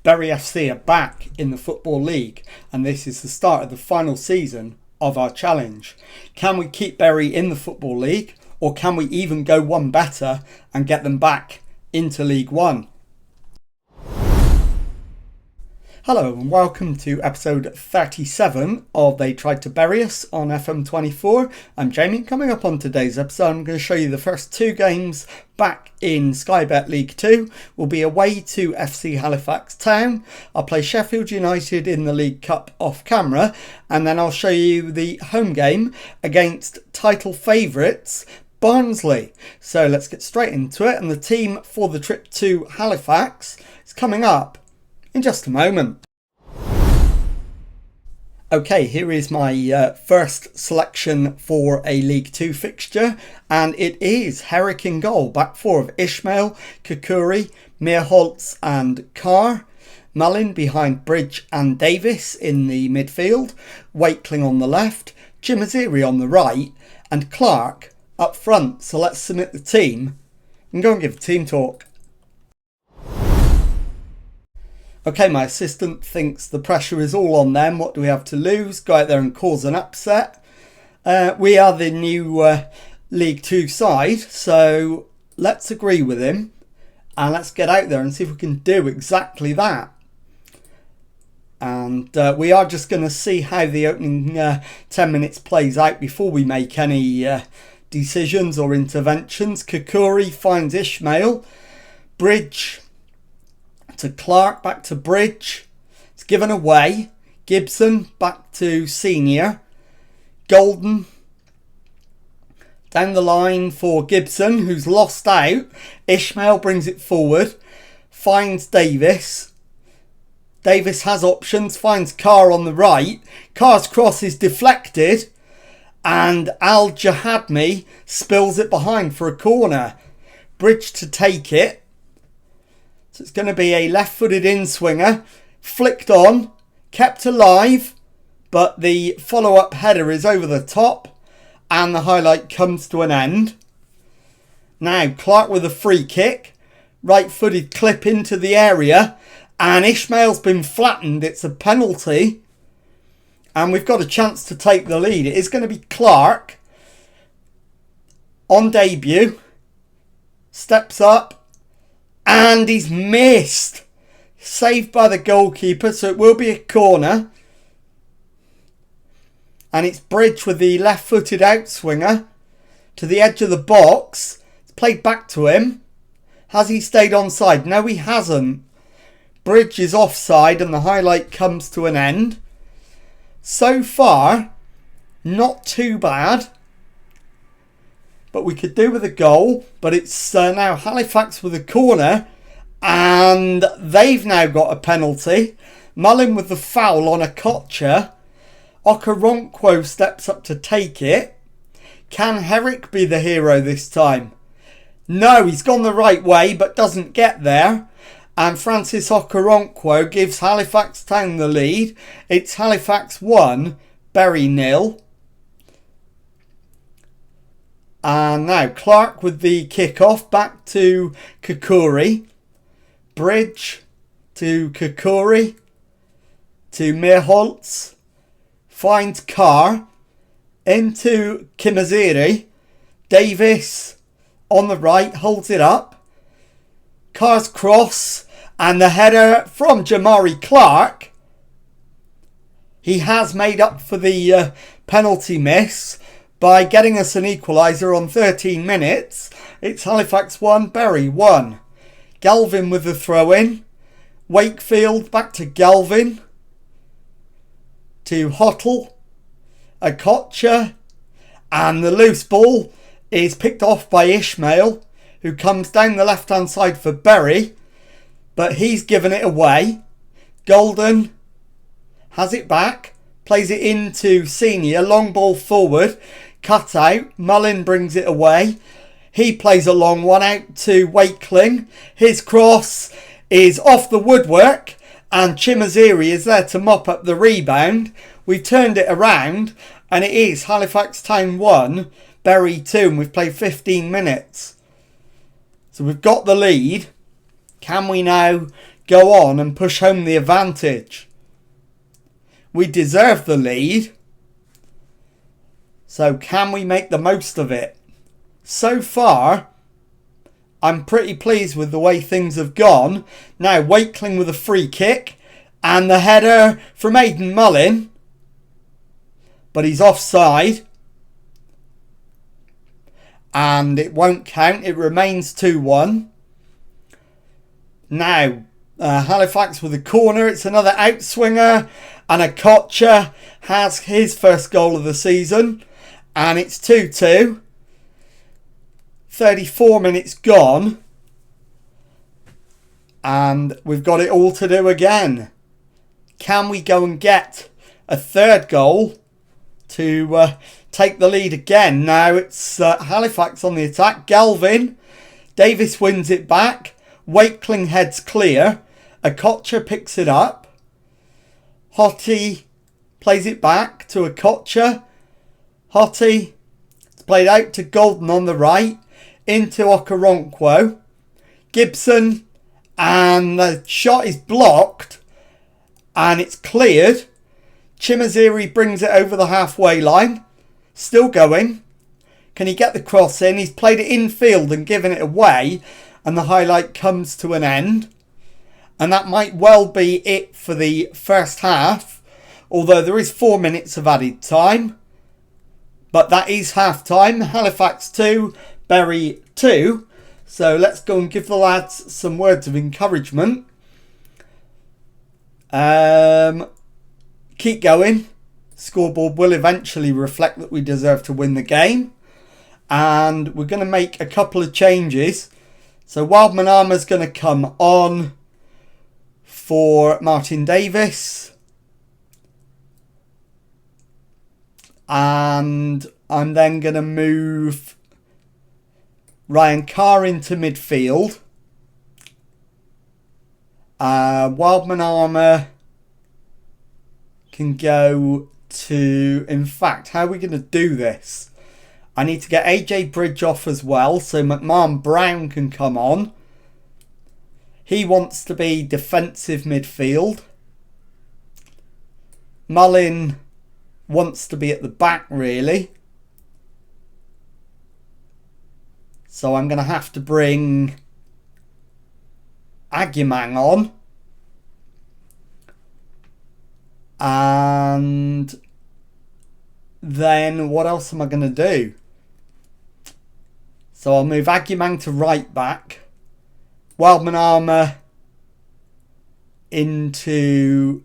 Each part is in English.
Bury FC are back in the Football League, and this is the start of the final season of our challenge. Can we keep Bury in the Football League, or can we even go one better and get them back into League One? Hello and welcome to episode 37 of They Tried to Bury Us on FM24. I'm Jamie. Coming up on today's episode, I'm going to show you the first two games back in Sky Bet League 2. We'll be away to FC Halifax Town. I'll play Sheffield United in the League Cup off camera, and then I'll show you the home game against title favourites Barnsley. So let's get straight into it, and the team for the trip to Halifax is coming up in just a moment. Okay, here is my first selection for a League 2 fixture, and it is Herrick in goal. Back four of Ishmael, Kukuri, Meerholtz and Carr. Mullin behind Bridge and Davis in the midfield. Wakeling on the left, Chimaziri on the right, and Clark up front. So let's submit the team and go and give a team talk. Okay, my assistant thinks the pressure is all on them. What do we have to lose? Go out there and cause an upset. We are the new League 2 side, so let's agree with him and let's get out there and see if we can do exactly that. And we are just going to see how the opening 10 minutes plays out before we make any decisions or interventions. Kukuri finds Ishmael. Bridge to Clark, back to Bridge. It's given away. Gibson back to Senior. Golden down the line for Gibson, who's lost out. Ishmael brings it forward. Finds Davis. Davis has options. Finds Carr on the right. Carr's cross is deflected. And Al Jahadmi spills it behind for a corner. Bridge to take it. So it's going to be a left-footed in-swinger, flicked on, kept alive, but the follow-up header is over the top, and the highlight comes to an end. Now Clark with a free kick, right-footed clip into the area, and Ishmael's been flattened. It's a penalty, and we've got a chance to take the lead. It is going to be Clark on debut, steps up, and he's missed. Saved by the goalkeeper, so it will be a corner. And it's Bridge with the left-footed outswinger to the edge of the box. It's played back to him. Has he stayed onside? No, he hasn't. Bridge is offside and the highlight comes to an end. So far, not too bad. But we could do with a goal. But it's now Halifax with a corner. And they've now got a penalty. Mullin with the foul on a Kocha. Okoronkwo steps up to take it. Can Herrick be the hero this time? No, he's gone the right way but doesn't get there. And Francis Okoronkwo gives Halifax Town the lead. It's Halifax 1, Bury 0. And now Clark with the kick-off, back to Kukuri. Bridge to Kukuri. To Meerholtz. Finds Carr. Into Chimaziri. Davis on the right, holds it up. Carr's cross. And the header from Jamari Clark. He has made up for the penalty miss by getting us an equaliser on 13 minutes. It's Halifax 1, Bury 1. Galvin with the throw-in. Wakefield back to Galvin. To Hottle. A Kocha. And the loose ball is picked off by Ishmael, who comes down the left-hand side for Bury. But he's given it away. Golden has it back. Plays it into Senior. Long ball forward. Cut out. Mullin brings it away. He plays a long one out to Wakeling. His cross is off the woodwork. And Chimaziri is there to mop up the rebound. We've turned it around. And it is Halifax Town 1, Bury 2. And we've played 15 minutes. So we've got the lead. Can we now go on and push home the advantage. We deserve the lead. So can we make the most of it? So far, I'm pretty pleased with the way things have gone. Now, Wakeling with a free kick. And the header from Aidan Mullin. But he's offside. And it won't count. It remains 2-1. Now, Halifax with a corner. It's another outswinger. And Okocha has his first goal of the season. And it's 2-2. 34 minutes gone. And we've got it all to do again. Can we go and get a third goal to take the lead again? Now it's Halifax on the attack. Galvin. Davis wins it back. Wakeling heads clear. Okocha picks it up. Hottie plays it back to Okocha. Hottie. It's played out to Golden on the right. Into Okoronkwo. Gibson. And the shot is blocked. And it's cleared. Chimaziri brings it over the halfway line. Still going. Can he get the cross in? He's played it infield and given it away. And the highlight comes to an end. And that might well be it for the first half. Although there is 4 minutes of added time. But that is half time. Halifax 2, Bury 2. So let's go and give the lads some words of encouragement. Keep going. Scoreboard will eventually reflect that we deserve to win the game. And we're going to make a couple of changes. So Wildman Armour's going to come on for Martin Davis. And I'm then going to move Ryan Carr into midfield. Wildman Armour can go to... In fact, how are we going to do this? I need to get AJ Bridge off as well, so McMahon Brown can come on. He wants to be defensive midfield. Mullin wants to be at the back, really. So I'm going to have to bring Agyemang on. And then what else am I going to do? So I'll move Agyemang to right back. Wildman Armour into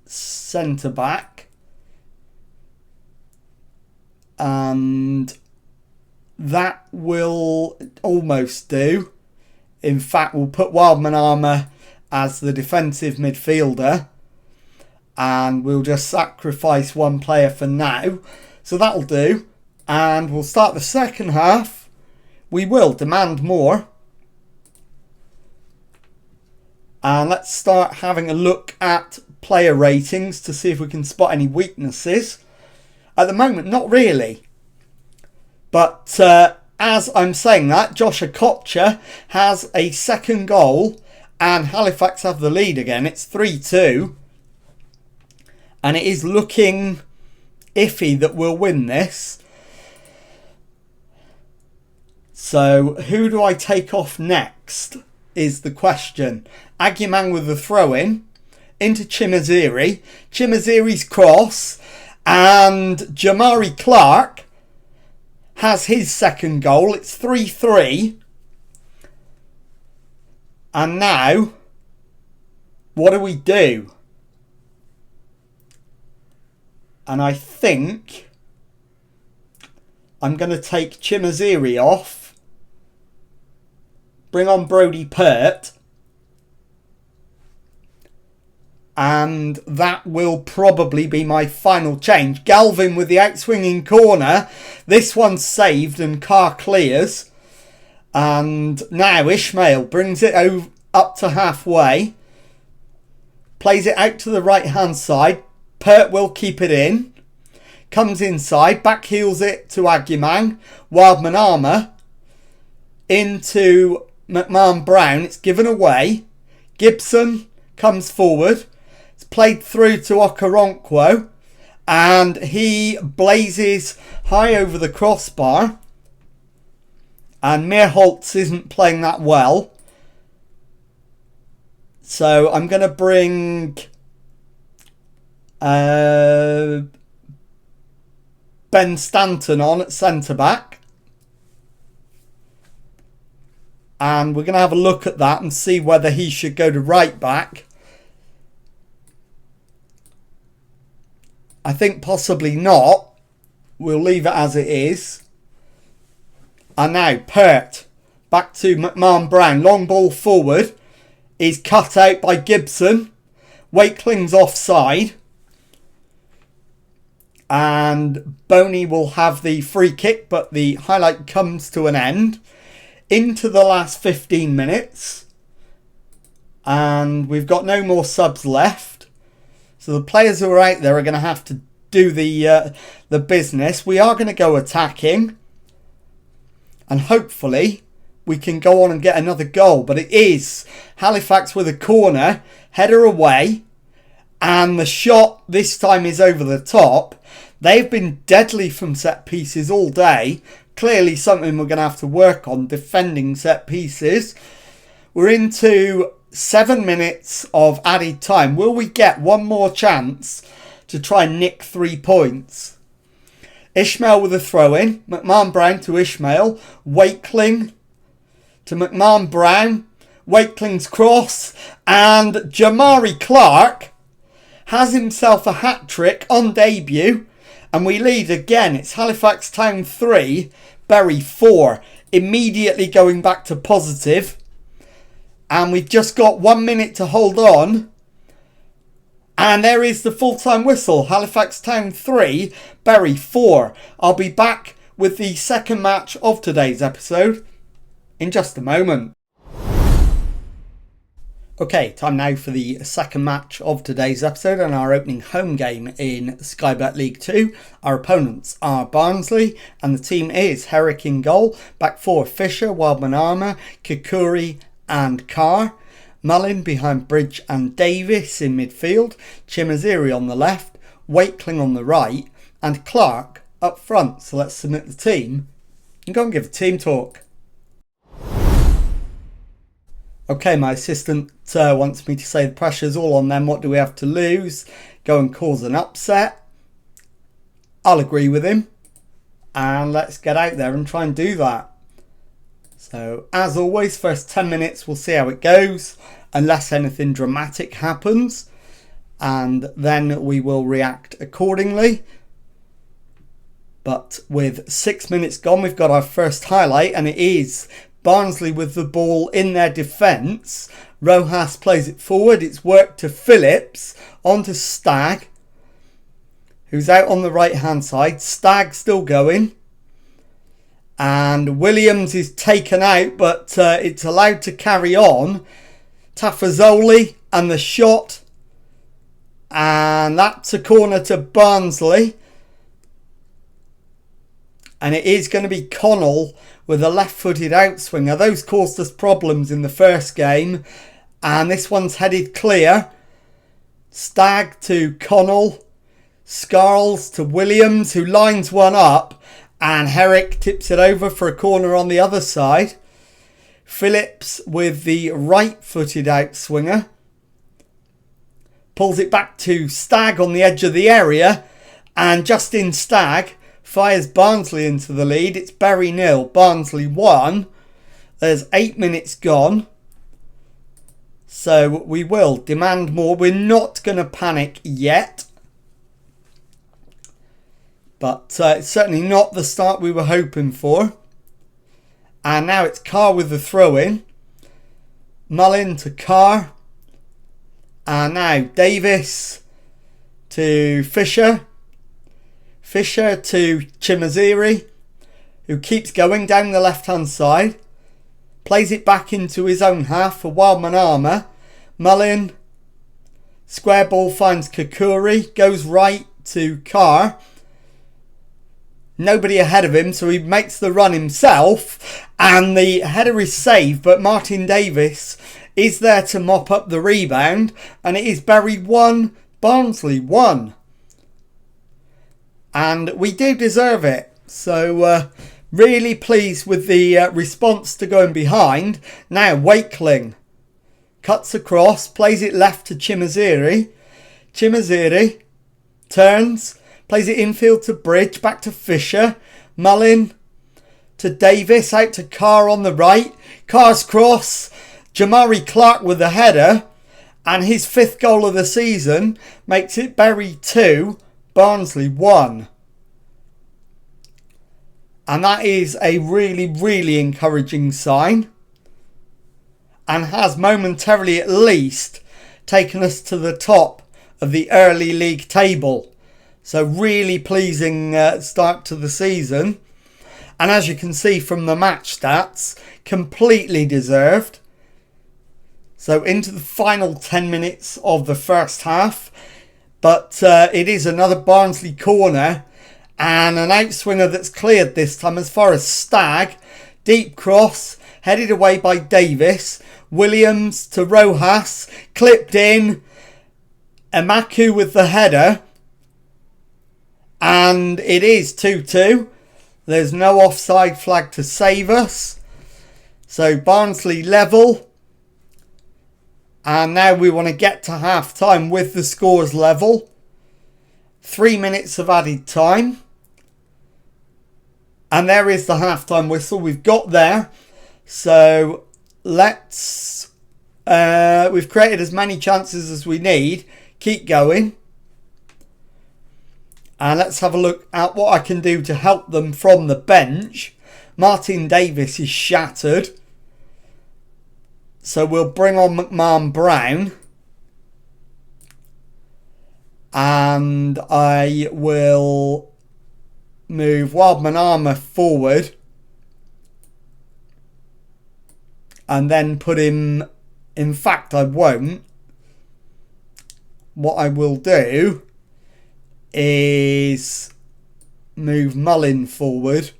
centre back. And that will almost do. In fact, we'll put Wildman Armour as the defensive midfielder. And we'll just sacrifice one player for now. So that'll do. And we'll start the second half. We will demand more. And let's start having a look at player ratings to see if we can spot any weaknesses. At the moment, not really. But as I'm saying that, Josh Okocha has a second goal. And Halifax have the lead again. It's 3-2. And it is looking iffy that we'll win this. So who do I take off next is the question. Agyemang with the throw-in into Chimaziri. Chimaziri's cross. And Jamari Clark has his second goal. It's 3-3. And now, what do we do? And I think I'm going to take Chimaziri off. Bring on Brodie Pert. And that will probably be my final change. Galvin with the outswinging corner. This one's saved and Carr clears. And now Ishmael brings it up to halfway. Plays it out to the right hand side. Pert will keep it in. Comes inside. Back heels it to Agyemang. Wildman Armour. Into McMahon Brown. It's given away. Gibson comes forward. It's played through to Okoronkwo. And he blazes high over the crossbar. And Meerholtz isn't playing that well. So I'm going to bring Ben Stanton on at centre-back. And we're going to have a look at that and see whether he should go to right-back. I think possibly not. We'll leave it as it is. And now Pert. Back to McMahon Brown. Long ball forward. Is cut out by Gibson. Wakeling's offside. And Boney will have the free kick, but the highlight comes to an end. Into the last 15 minutes. And we've got no more subs left. So the players who are out there are going to have to do the business. We are going to go attacking. And hopefully we can go on and get another goal. But it is Halifax with a corner. Header away. And the shot this time is over the top. They've been deadly from set pieces all day. Clearly something we're going to have to work on. Defending set pieces. We're into 7 minutes of added time. Will we get one more chance to try and nick 3 points? Ishmael with a throw-in. McMahon Brown to Ishmael. Wakeling to McMahon Brown. Wakeling's cross. And Jamari Clark has himself a hat-trick on debut. And we lead again. It's Halifax Town 3, Bury 4. Immediately going back to positive. And we've just got 1 minute to hold on. And there is the full-time whistle. Halifax Town 3, Bury 4. I'll be back with the second match of today's episode in just a moment. Okay, time now for the second match of today's episode and our opening home game in Sky Bet League 2. Our opponents are Barnsley and the team is Herrick in goal. Back four, Fisher, Wildman Armour, Kikuri and Carr. Mullin behind Bridge and Davis in midfield. Chimaziri on the left, Wakeling on the right and Clark up front. So let's submit the team and go and give a team talk. Okay, my assistant wants me to say the pressure's all on them. What do we have to lose? Go and cause an upset. I'll agree with him. And let's get out there and try and do that. So, as always, first 10 minutes, we'll see how it goes. Unless anything dramatic happens. And then we will react accordingly. But with 6 minutes gone, we've got our first highlight. And it is Barnsley with the ball in their defence. Rojas plays it forward. It's worked to Phillips. On to Stagg, who's out on the right hand side. Stagg still going. And Williams is taken out, but it's allowed to carry on. Tafazoli and the shot. And that's a corner to Barnsley. And it is going to be Connell with a left-footed outswinger. Those caused us problems in the first game. And this one's headed clear. Stagg to Connell. Scarles to Williams, who lines one up. And Herrick tips it over for a corner on the other side. Phillips with the right-footed outswinger. Pulls it back to Stagg on the edge of the area. And Justin Stagg fires Barnsley into the lead. It's Bury 0, Barnsley 1. There's 8 minutes gone. So we will demand more. We're not going to panic yet. But it's certainly not the start we were hoping for. And now it's Carr with the throw-in. Mullin to Carr. And now Davis to Fisher. Fisher to Chimaziri, who keeps going down the left-hand side. Plays it back into his own half for Wildman Armour. Mullin. Square ball finds Kikuri. Goes right to Carr. Nobody ahead of him, so he makes the run himself. And the header is saved, but Martin Davis is there to mop up the rebound, and it is Bury 1, Barnsley 1. And we do deserve it. So really pleased with the response to going behind. Now Wakeling cuts across, plays it left to Chimaziri. Chimaziri turns, plays it infield to Bridge, back to Fisher. Mullin to Davis, out to Carr on the right. Carr's cross, Jamari Clark with the header, and his 5th goal of the season makes it Bury 2, Barnsley 1. And that is a really, really encouraging sign, and has momentarily at least taken us to the top of the early league table. So really pleasing start to the season. And as you can see from the match stats, completely deserved. So into the final 10 minutes of the first half. But it is another Barnsley corner. And an outswinger that's cleared this time as far as Stagg. Deep cross, headed away by Davis. Williams to Rojas, clipped in. Emaku with the header. And it is 2-2. There's no offside flag to save us. So Barnsley level. And now we want to get to half time with the scores level. 3 minutes of added time. And there is the half-time whistle. We've got there. So let's... we've created as many chances as we need. Keep going. And let's have a look at what I can do to help them from the bench. Martin Davis is shattered. So we'll bring on McMahon Brown. And I will move Wildman Armour forward. And then put him... In fact, I won't. What I will do is move Mullin forward.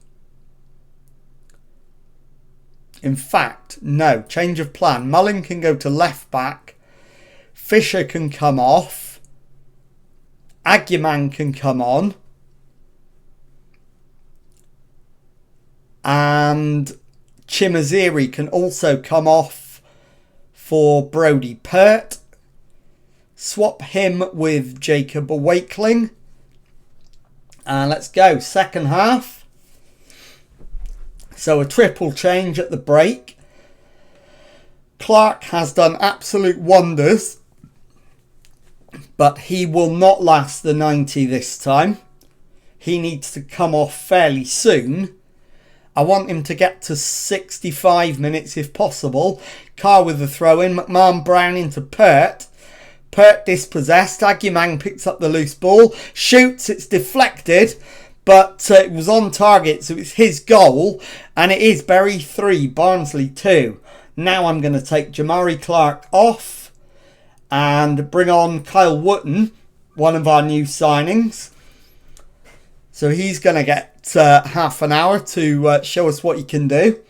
In fact, no, change of plan. Mullin can go to left back. Fisher can come off. Aguiman can come on. And Chimaziri can also come off for Brodie Pert. Swap him with Jacob Wakeling. And let's go. Second half. So a triple change at the break. Clark has done absolute wonders. But he will not last the 90 this time. He needs to come off fairly soon. I want him to get to 65 minutes if possible. Carr with the throw in. McMahon Brown into Pert. Pert dispossessed. Aguiman picks up the loose ball. Shoots. It's deflected. But it was on target. So it's his goal. And it is Bury 3. Barnsley 2. Now I'm going to take Jamari Clark off. And bring on Kyle Wootton. One of our new signings. So he's going to get half an hour to show us what he can do.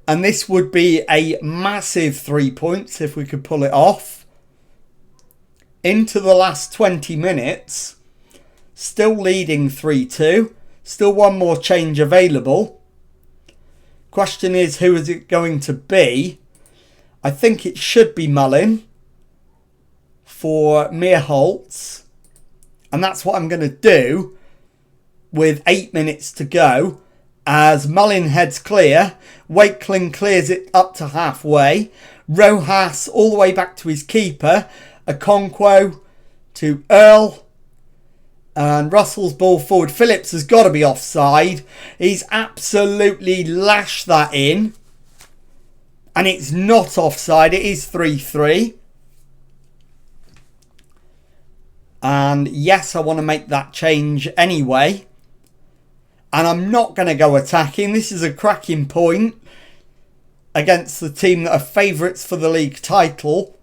And this would be a massive 3 points if we could pull it off. Into the last 20 minutes. Still leading 3-2. Still one more change available. Question is, who is it going to be? I think it should be Mullin for Meerholtz. And that's what I'm going to do with 8 minutes to go. As Mullin heads clear. Wakeling clears it up to halfway. Rojas all the way back to his keeper. Okonkwo to Earl. And Russell's ball forward. Phillips has got to be offside. He's absolutely lashed that in. And it's not offside. It is 3-3. And yes, I want to make that change anyway. And I'm not going to go attacking. This is a cracking point against the team that are favourites for the league title.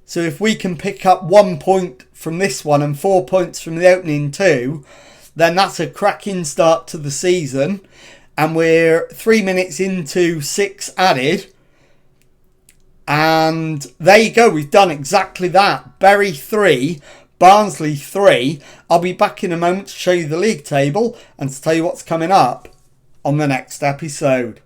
So if we can pick up 1 point from this one and 4 points from the opening two, then that's a cracking start to the season. And we're 3 minutes into 6 added. And there you go, we've done exactly that. Bury 3, Barnsley 3. I'll be back in a moment to show you the league table and to tell you what's coming up on the next episode.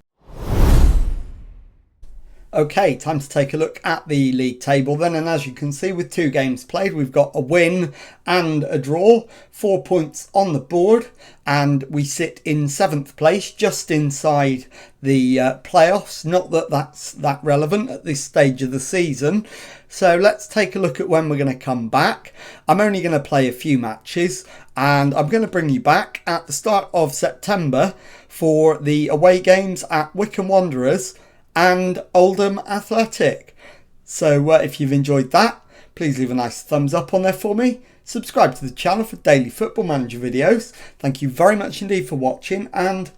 Okay, time to take a look at the league table then, and as you can see, with 2 games played, we've got a win and a draw, 4 points on the board, and we sit in 7th place, just inside the playoffs. Not that that's that relevant at this stage of the season. So let's take a look at when we're going to come back. I'm only going to play a few matches, and I'm going to bring you back at the start of September for the away games at Wycombe Wanderers and Oldham Athletic. So if you've enjoyed that, please leave a nice thumbs up on there for me. Subscribe to the channel for daily Football Manager videos. Thank you very much indeed for watching, and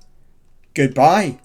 goodbye.